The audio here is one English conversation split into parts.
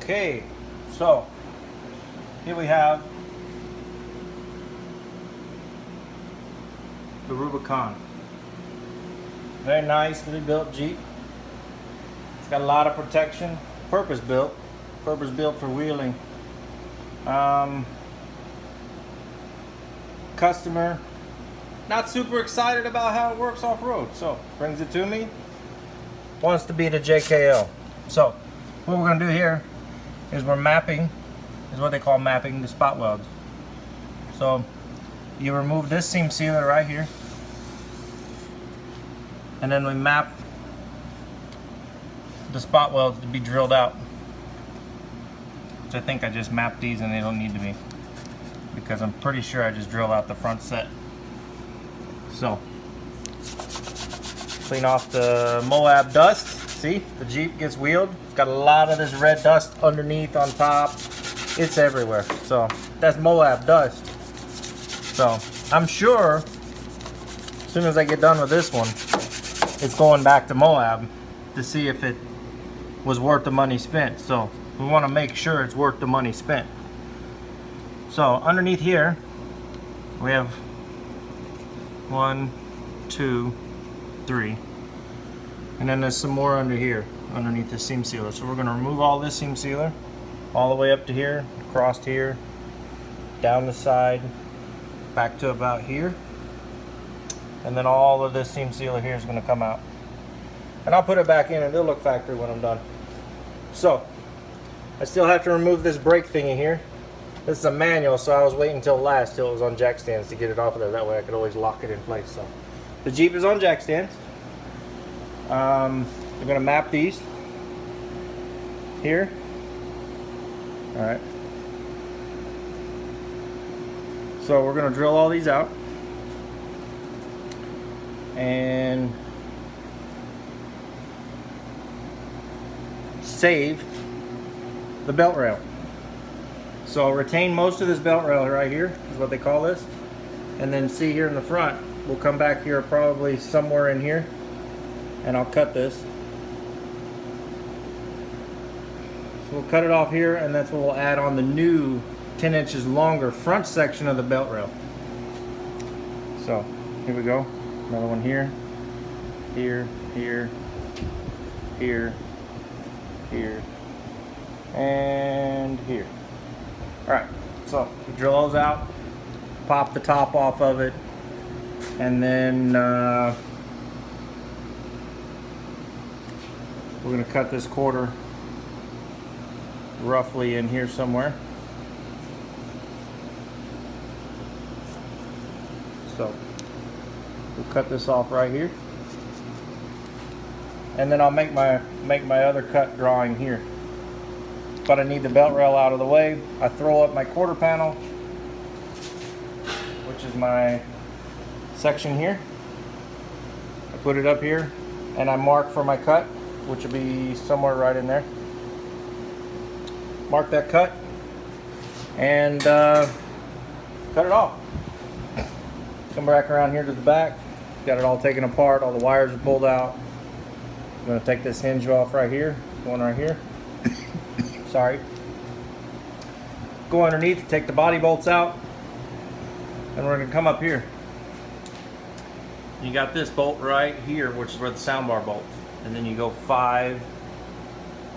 Okay, so here we have the Rubicon. Very nicely built Jeep. It's got a lot of protection. Purpose built for wheeling. Customer not super excited about how it works off-road, so brings it to me. Wants to be the JKL. So what we're going to do here is we're mapping, is what they call mapping, the spot welds. So you remove this seam sealer right here, and then we map the spot welds to be drilled out. Which I think I just mapped these and they don't need to be, because I'm pretty sure I just drilled out the front set. So clean off the Moab dust. See, the Jeep gets wheeled. It's got a lot of this red dust underneath, on top. It's everywhere. So that's Moab dust. So I'm sure as soon as I get done with this one, it's going back to Moab to see if it was worth the money spent. So we want to make sure it's worth the money spent. So underneath here we have 1, 2, 3. And then there's some more under here, underneath the seam sealer. So we're going to remove all this seam sealer, all the way up to here, across here, down the side, back to about here. And then all of this seam sealer here is going to come out. And I'll put it back in and it'll look factory when I'm done. So, I still have to remove this brake thingy here. This is a manual, so I was waiting until last, till it was on jack stands to get it off of there. That way I could always lock it in place. So, the Jeep is on jack stands. We're going to map these here. Alright. So we're going to drill all these out. And save the belt rail. So I'll retain most of this belt rail right here, is what they call this. And then see here in the front, we'll come back here probably somewhere in here. And I'll cut this. So we'll cut it off here, and that's what we'll add on the new 10 inches longer front section of the belt rail. So here we go. Another one here, here, here, here, here, and here. Alright, so we drill those out, pop the top off of it, and then we're going to cut this quarter roughly in here somewhere. So we'll cut this off right here. And then I'll make my other cut drawing here. But I need the belt rail out of the way. I throw up my quarter panel, which is my section here. I put it up here and I mark for my cut, which will be somewhere right in there. Mark that cut and cut it off. Come back around here to the back. Got it all taken apart, all the wires are pulled out. I'm going to take this hinge off right here, one right here. Sorry. Go underneath, take the body bolts out, and we're going to come up here. You got this bolt right here, which is where the soundbar bolts. And then you go 5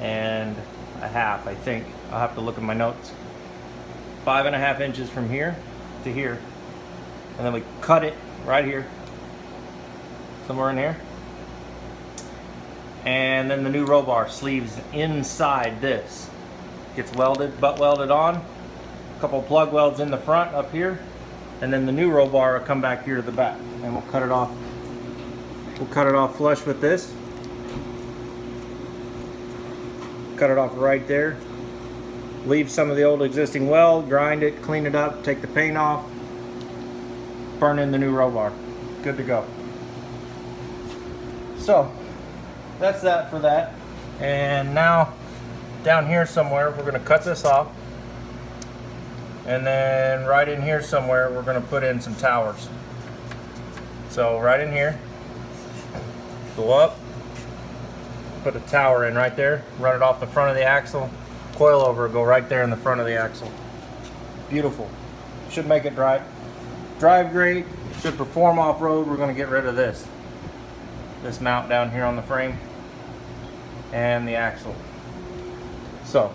1/2, I think. I'll have to look at my notes. 5 1/2 inches from here to here. And then we cut it right here. Somewhere in here. And then the new roll bar sleeves inside this. Gets welded, butt welded on. A couple of plug welds in the front up here. And then the new roll bar will come back here to the back. And we'll cut it off. We'll cut it off flush with this. Cut it off right there. Leave some of the old existing weld, grind it, clean it up, take the paint off, burn in the new roll bar. Good to go. So that's that for that. And now down here somewhere we're going to cut this off, and then right in here somewhere we're going to put in some towers. So right in here, go up, put a tower in right there, run it off the front of the axle, coilover will go right there in the front of the axle. Beautiful. Should make it drive great. Should perform off-road. We're going to get rid of this mount down here on the frame and the axle. So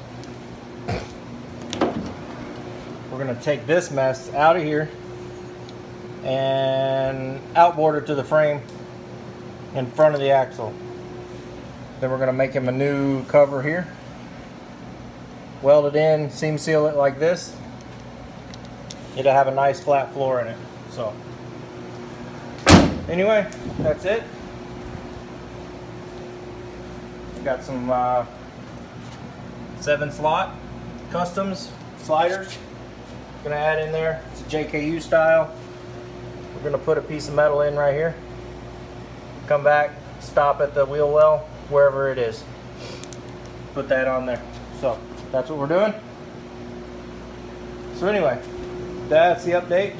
we're going to take this mess out of here and outboard it to the frame in front of the axle. Then we're going to make him a new cover here, weld it in, seam seal it like this. It'll have a nice flat floor in it. So anyway, that's it. Got some 7-slot customs sliders. Gonna add in there. It's a JKU style. We're gonna put a piece of metal in right here. Come back, stop at the wheel well, wherever it is. Put that on there. So that's what we're doing. So anyway, that's the update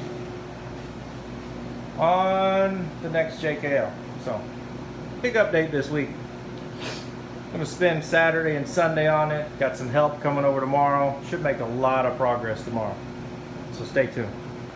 on the next JKL. So big update this week. I'm going to spend Saturday and Sunday on it. Got some help coming over tomorrow. Should make a lot of progress tomorrow. So stay tuned.